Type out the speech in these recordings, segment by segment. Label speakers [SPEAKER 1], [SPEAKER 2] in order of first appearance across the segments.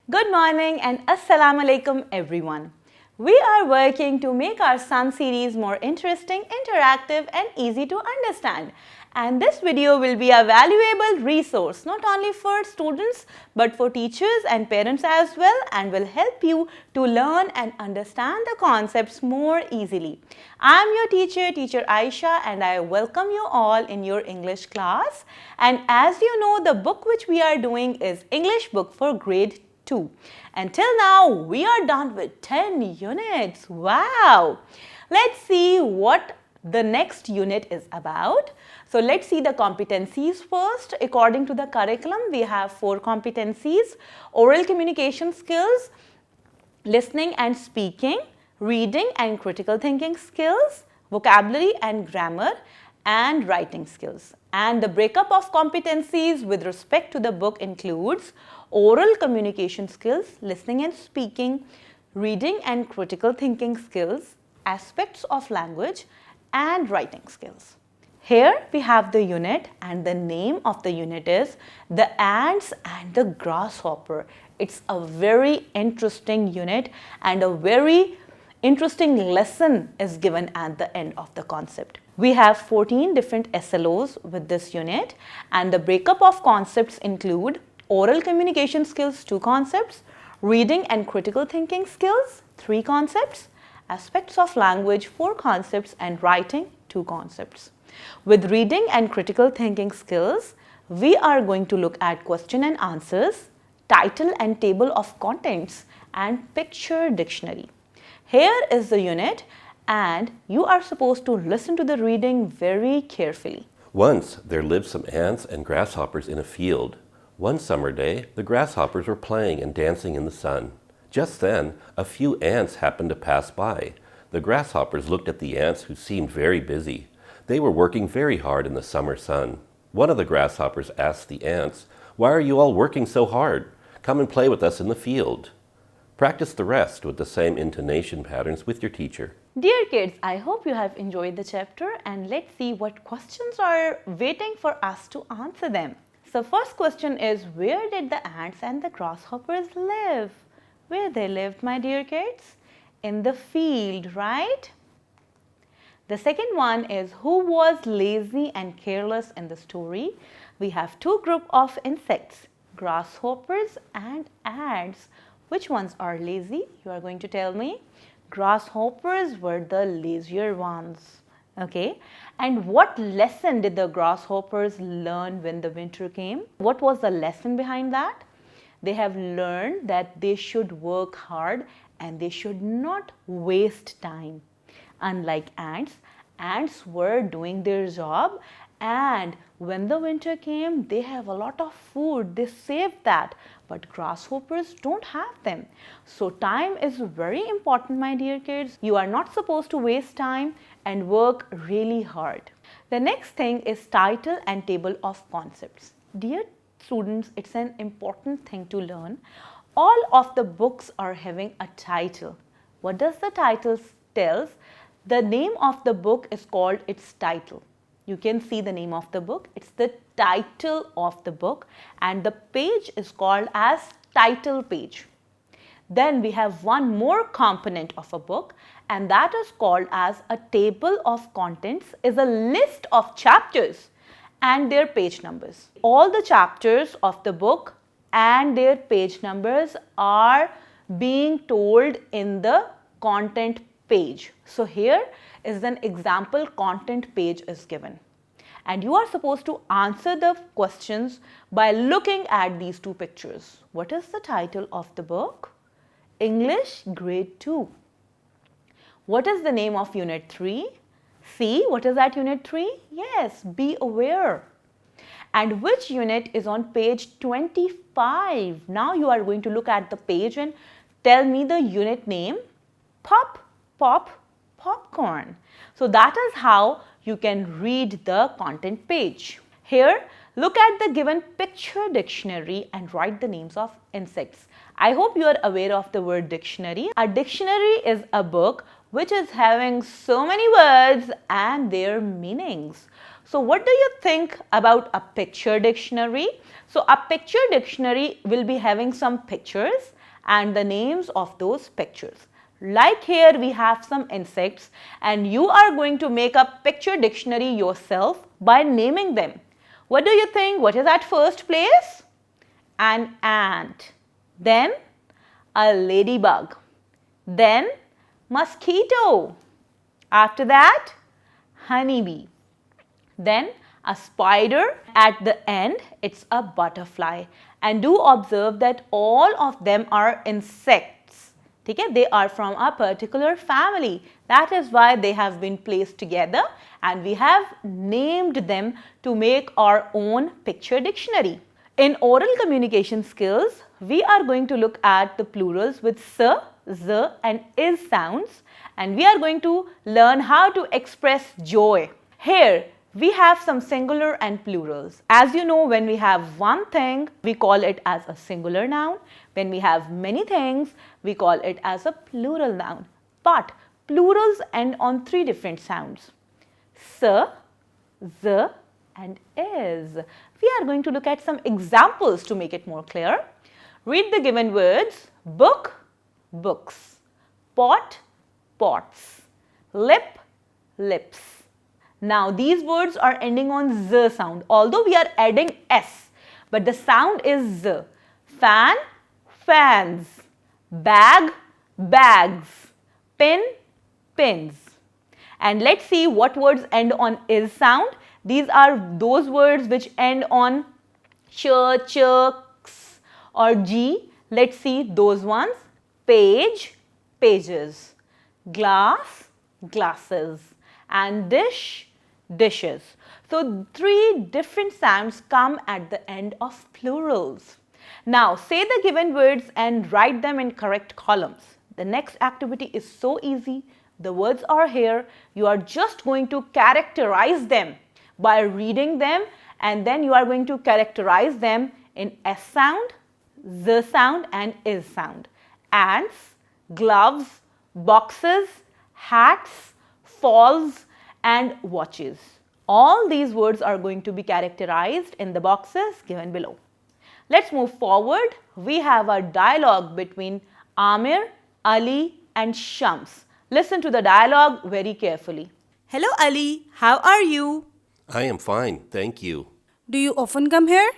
[SPEAKER 1] Good morning and Assalamu alaikum everyone. We are working to make our Sun series more interesting, interactive and easy to understand. And this video will be a valuable resource not only for students but for teachers and parents as well, and will help you to learn and understand the concepts more easily. I am your teacher Aisha, and I welcome you all in your English class. And as you know, the book which we are doing is English book for grade 2. Until now, we are done with 10 units. Wow! Let's see what the next unit is about. So let's see the competencies first. According to the curriculum, we have 4 competencies: oral communication skills, listening and speaking, reading and critical thinking skills, vocabulary and grammar, and writing skills. And the breakup of competencies with respect to the book includes oral communication skills, listening and speaking, reading and critical thinking skills, aspects of language, and writing skills. Here we have the unit, and the name of the unit is The Ants and the Grasshopper. It's a very interesting unit, and a very interesting lesson is given at the end of the concept. We have 14 different SLOs with this unit, and the breakup of concepts include oral communication skills, 2 concepts, reading and critical thinking skills, 3 concepts, aspects of language, 4 concepts, and writing, 2 concepts. With reading and critical thinking skills, we are going to look at question and answers, title and table of contents, and picture dictionary. Here is the unit, and you are supposed to listen to the reading very carefully.
[SPEAKER 2] Once there lived some ants and grasshoppers in a field. One summer day, the grasshoppers were playing and dancing in the sun. Just then, a few ants happened to pass by. The grasshoppers looked at the ants, who seemed very busy. They were working very hard in the summer sun. One of the grasshoppers asked the ants, "Why are you all working so hard? Come and play with us in the field." Practice the rest with the same intonation patterns with your teacher.
[SPEAKER 1] Dear kids, I hope you have enjoyed the chapter, and let's see what questions are waiting for us to answer them. So first question is, where did the ants and the grasshoppers live? Where they lived, my dear kids? In the field, right? The second one is, who was lazy and careless in the story? We have 2 groups of insects, grasshoppers and ants. Which ones are lazy? You are going to tell me. Grasshoppers were the lazier ones. Okay. And what lesson did the grasshoppers learn when the winter came? What was the lesson behind that? They have learned that they should work hard and they should not waste time. Unlike ants, ants were doing their job, and when the winter came, they have a lot of food, they saved that, but grasshoppers don't have them. So time is very important, my dear kids. You are not supposed to waste time and work really hard. The next thing is title and table of concepts. Dear students, it's an important thing to learn. All of the books are having a title. What does the title tell? The name of the book is called its title. You can see the name of the book. It's the title of the book, and the page is called as title page. Then we have one more component of a book, and that is called as a table of contents, is a list of chapters and their page numbers. All the chapters of the book and their page numbers are being told in the content page. So here is an example content page is given, and you are supposed to answer the questions by looking at these 2 pictures. What is the title of the book? English grade 2. What is the name of unit 3? See, what is that unit 3? Yes, be aware. And which unit is on page 25? Now you are going to look at the page and tell me the unit name. Pop, pop, popcorn. So that is how you can read the content page. Here, look at the given picture dictionary and write the names of insects. I hope you are aware of the word dictionary. A dictionary is a book which is having so many words and their meanings. So what do you think about a picture dictionary? So a picture dictionary will be having some pictures and the names of those pictures. Like here we have some insects and you are going to make a picture dictionary yourself by naming them. What do you think? What is at first place? An ant. Then a ladybug. Then mosquito. After that, honeybee. Then a spider. At the end, it's a butterfly. And do observe that all of them are insects. Okay? They are from a particular family. That is why they have been placed together and we have named them to make our own picture dictionary. In oral communication skills, we are going to look at the plurals with s, z and is sounds and we are going to learn how to express joy. Here, we have some singular and plurals. As you know, when we have one thing, we call it as a singular noun. When we have many things, we call it as a plural noun. But plurals end on three different sounds. S, z and is. We are going to look at some examples to make it more clear. Read the given words: book, books, pot, pots, lip, lips. Now these words are ending on z sound, although we are adding s, but the sound is z. Fan, fans, bag, bags, pin, pins. And let's see what words end on is sound. These are those words which end on ch, ks or g. Let's see those ones. Page, pages, glass, glasses and dish, dishes. So three different sounds come at the end of plurals. Now say the given words and write them in correct columns. The next activity is so easy. The words are here. You are just going to characterize them by reading them and then you are going to characterize them in S sound, Z sound and is sound. Ants, gloves, boxes, hats, falls and watches. All these words are going to be characterized in the boxes given below. Let's move forward. We have a dialogue between Amir, Ali and Shams. Listen to the dialogue very carefully.
[SPEAKER 3] Hello Ali, how are you?
[SPEAKER 2] I am fine, thank you.
[SPEAKER 3] Do you often come here?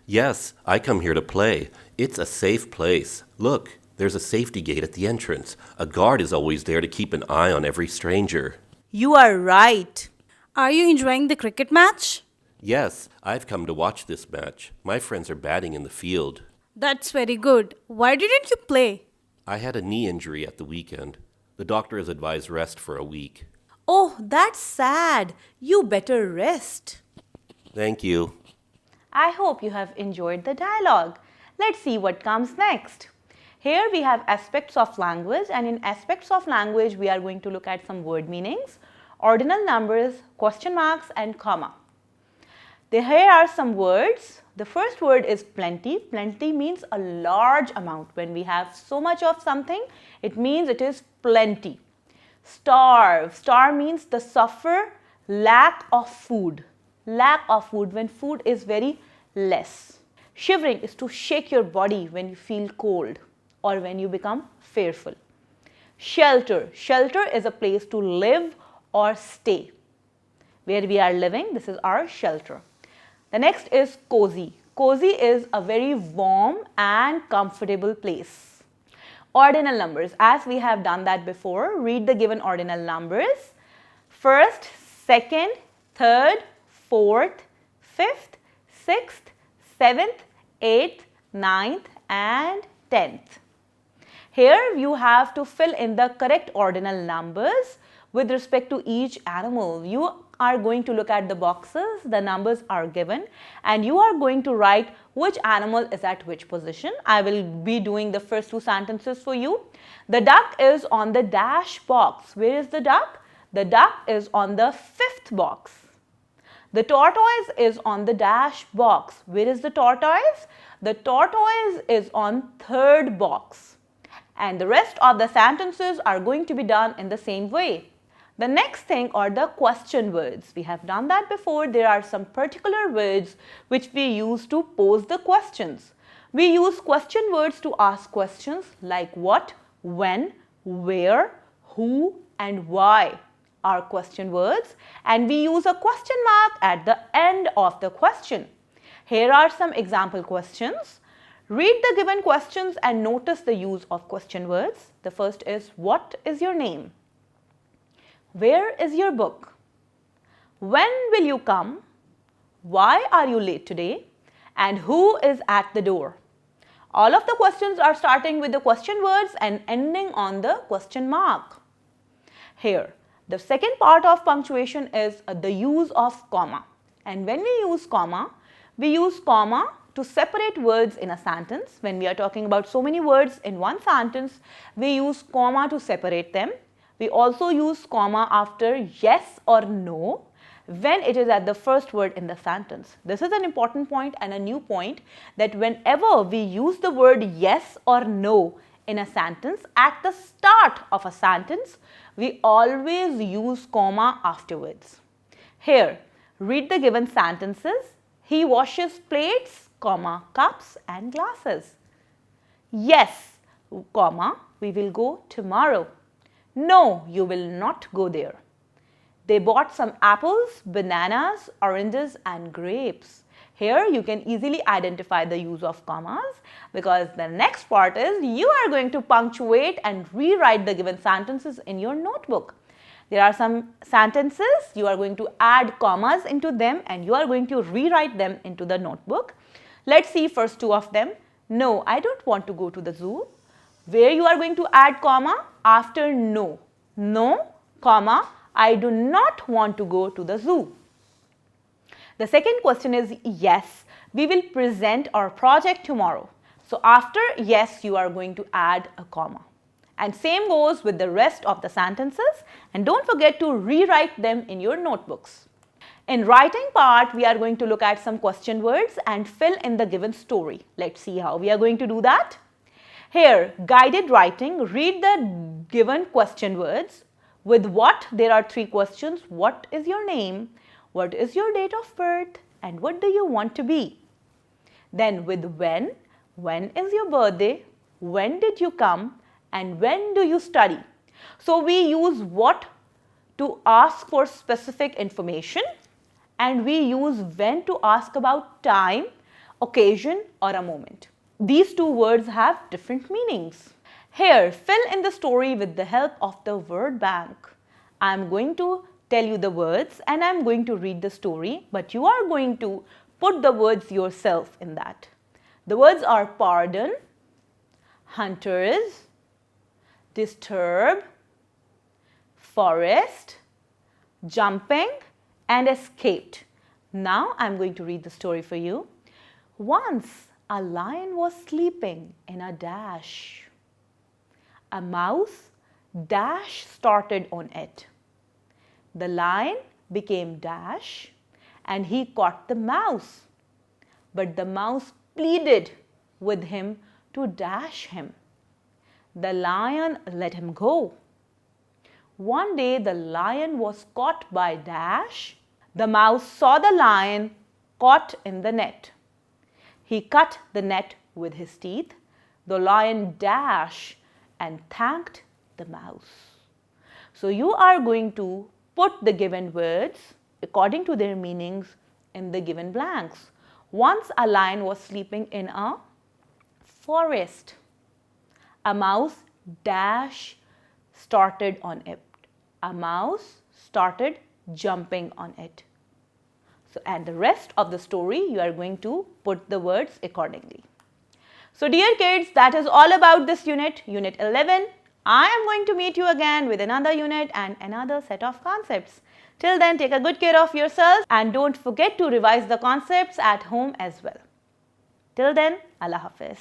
[SPEAKER 2] Yes, I come here to play. It's a safe place. Look, there's a safety gate at the entrance. A guard is always there to keep an eye on every stranger.
[SPEAKER 3] You are right. Are you enjoying the cricket match?
[SPEAKER 2] Yes, I've come to watch this match. My friends are batting in the field.
[SPEAKER 3] That's very good. Why didn't you play?
[SPEAKER 2] I had a knee injury at the weekend. The doctor has advised rest for a week.
[SPEAKER 3] Oh, that's sad. You better rest.
[SPEAKER 2] Thank you.
[SPEAKER 1] I hope you have enjoyed the dialogue. Let's see what comes next. Here we have aspects of language and in aspects of language we are going to look at some word meanings, ordinal numbers, question marks and comma. Here are some words. The first word is plenty. Plenty means a large amount. When we have so much of something, it means it is plenty. Starve. Starve means the suffer lack of food. Lack of food when food is very less. Shivering is to shake your body when you feel cold or when you become fearful. Shelter. Shelter is a place to live or stay. Where we are living, this is our shelter. The next is cozy. Cozy is a very warm and comfortable place. Ordinal numbers. As we have done that before, read the given ordinal numbers. First, second, third, fourth, fifth, sixth, seventh, eighth, ninth and 10th. Here you have to fill in the correct ordinal numbers with respect to each animal. You are going to look at the boxes, the numbers are given and you are going to write which animal is at which position. I will be doing the first two sentences for you. The duck is on the dash box. Where is the duck? The duck is on the 5th box. The tortoise is on the dash box. Where is the tortoise? The tortoise is on 3rd box. And the rest of the sentences are going to be done in the same way. The next thing are the question words. We have done that before. There are some particular words which we use to pose the questions. We use question words to ask questions like what, when, where, who and why are question words, and we use a question mark at the end of the question. Here are some example questions. Read the given questions and notice the use of question words. The first is, what is your name? Where is your book? When will you come? Why are you late today? And who is at the door? All of the questions are starting with the question words and ending on the question mark. Here, the second part of punctuation is the use of comma. And when we use comma to separate words in a sentence. When we are talking about so many words in one sentence, we use comma to separate them. We also use comma after yes or no when it is at the first word in the sentence. This is an important point and a new point, that whenever we use the word yes or no in a sentence at the start of a sentence, we always use comma afterwards. Here, read the given sentences. He washes plates, comma, cups and glasses. Yes, comma, we will go tomorrow. No, you will not go there. They bought some apples, bananas, oranges and grapes. Here you can easily identify the use of commas, because the next part is you are going to punctuate and rewrite the given sentences in your notebook. There are some sentences, you are going to add commas into them and you are going to rewrite them into the notebook. Let's see first two of them. No, I don't want to go to the zoo. Where you are going to add comma after no. No, comma, I do not want to go to the zoo. The second question is yes, we will present our project tomorrow. So after yes, you are going to add a comma. And same goes with the rest of the sentences, and don't forget to rewrite them in your notebooks. In writing part, we are going to look at some question words and fill in the given story. Let's see how we are going to do that. Here, guided writing, read the given question words. With what, there are three questions. What is your name? What is your date of birth? And what do you want to be? Then with when is your birthday? When did you come? And when do you study? So we use what to ask for specific information, and we use when to ask about time, occasion or a moment. These two words have different meanings. Here, fill in the story with the help of the word bank. I am going to tell you the words and I am going to read the story, but you are going to put the words yourself in that. The words are pardon, hunters, disturb, forest, jumping and escaped. Now I am going to read the story for you. Once a lion was sleeping in a dash. A mouse dash started on it. The lion became dash and he caught the mouse. But the mouse pleaded with him to dash him. The lion let him go. One day the lion was caught by dash. The mouse saw the lion caught in the net. He cut the net with his teeth. The lion dashed and thanked the mouse. So you are going to put the given words according to their meanings in the given blanks. Once a lion was sleeping in a forest. A mouse dash started on it. A mouse started jumping on it. So, and the rest of the story you are going to put the words accordingly. So dear kids, that is all about this unit, Unit 11. I am going to meet you again with another unit and another set of concepts. Till then, take a good care of yourself and don't forget to revise the concepts at home as well. Till then, Allah Hafiz.